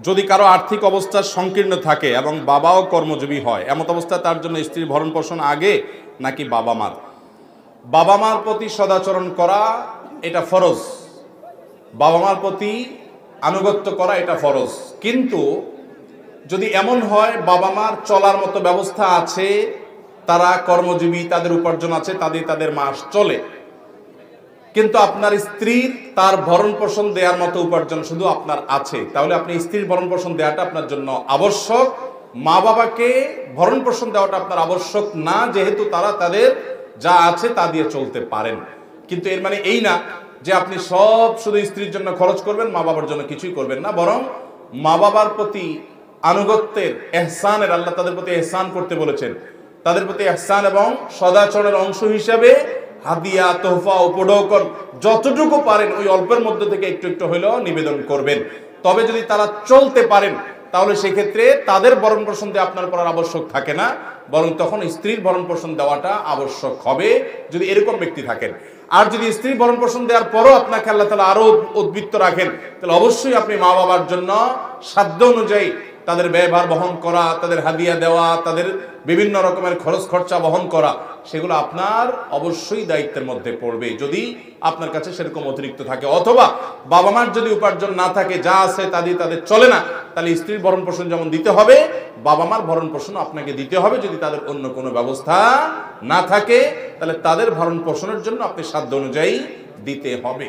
যদি কারো আর্থিক অবস্থা সংকীর্ণ থাকে এবং বাবাও কর্মজীবী হয়, এমত অবস্থায় তার জন্য স্ত্রীর ভরণ পোষণ আগে নাকি বাবা মার? বাবা মার প্রতি সদাচরণ করা এটা ফরজ, বাবা মার প্রতি আনুগত্য করা এটা ফরজ। কিন্তু যদি এমন হয় বাবা মার চলার মতো ব্যবস্থা আছে, তারা কর্মজীবী, তাদের উপার্জন আছে, তাদের মাস চলে, কিন্তু আপনার স্ত্রীর তার ভরণ পোষণ দেওয়ার মতো উপার্জন শুধু আপনার আছে, তাহলে আপনি স্ত্রীর ভরণ পোষণ দেওয়াটা আপনার জন্য আবশ্যক। মা বাবাকে ভরণ পোষণ দেওয়াটা আপনার আবশ্যক না, যেহেতু তারা তাদের যা আছে তা দিয়ে চলতে পারেন। কিন্তু এর মানে এই না যে আপনি সব শুধু স্ত্রীর জন্য খরচ করবেন, মা বাবার জন্য কিছুই করবেন না। বরং মা বাবার প্রতি আনুগত্যের, এহসানের, আল্লাহ তাদের প্রতি এহসান করতে বলেছেন, তাদের প্রতি এহসান এবং সদাচরণের অংশ হিসাবে হাদিয়া, তোহফা, উপঢৌকন যতটুকু পারেন ওই অল্পের মধ্যে থেকে একটু একটু হলেও নিবেদন করবেন। তবে যদি তারা চলতে পারেন তাহলে সেক্ষেত্রে তাদের ভরণ পোষণ দিয়ে আপনার করার আবশ্যক থাকে না, বরং তখন স্ত্রীর ভরণ পোষণ দেওয়াটা আবশ্যক হবে যদি এরকম ব্যক্তি থাকেন। আর যদি স্ত্রীর ভরণ পোষণ দেওয়ার পরও আপনাকে আল্লাহ তাআলা আরো উদ্বৃত্ত রাখেন, তাহলে অবশ্যই আপনি মা বাবার জন্য সাধ্য অনুযায়ী তাদের ব্যয়ভার বহন করা, তাদের হাদিয়া দেওয়া, তাদের বিভিন্ন রকমের খরচ খরচা বহন করা, সেগুলো আপনার অবশ্যই দায়িত্বের মধ্যে পড়বে যদি আপনার কাছে সেরকম অতিরিক্ত থাকে। অথবা বাবা মার যদি উপার্জন না থাকে, যা আছে তা দিয়ে তাদের চলে না, তাহলে স্ত্রীর ভরণ পোষণ যেমন দিতে হবে, বাবা মার ভরণ পোষণ আপনাকে দিতে হবে। যদি তাদের অন্য কোনো ব্যবস্থা না থাকে তাহলে তাদের ভরণ পোষণের জন্য আপনি সাধ্য অনুযায়ী দিতে হবে।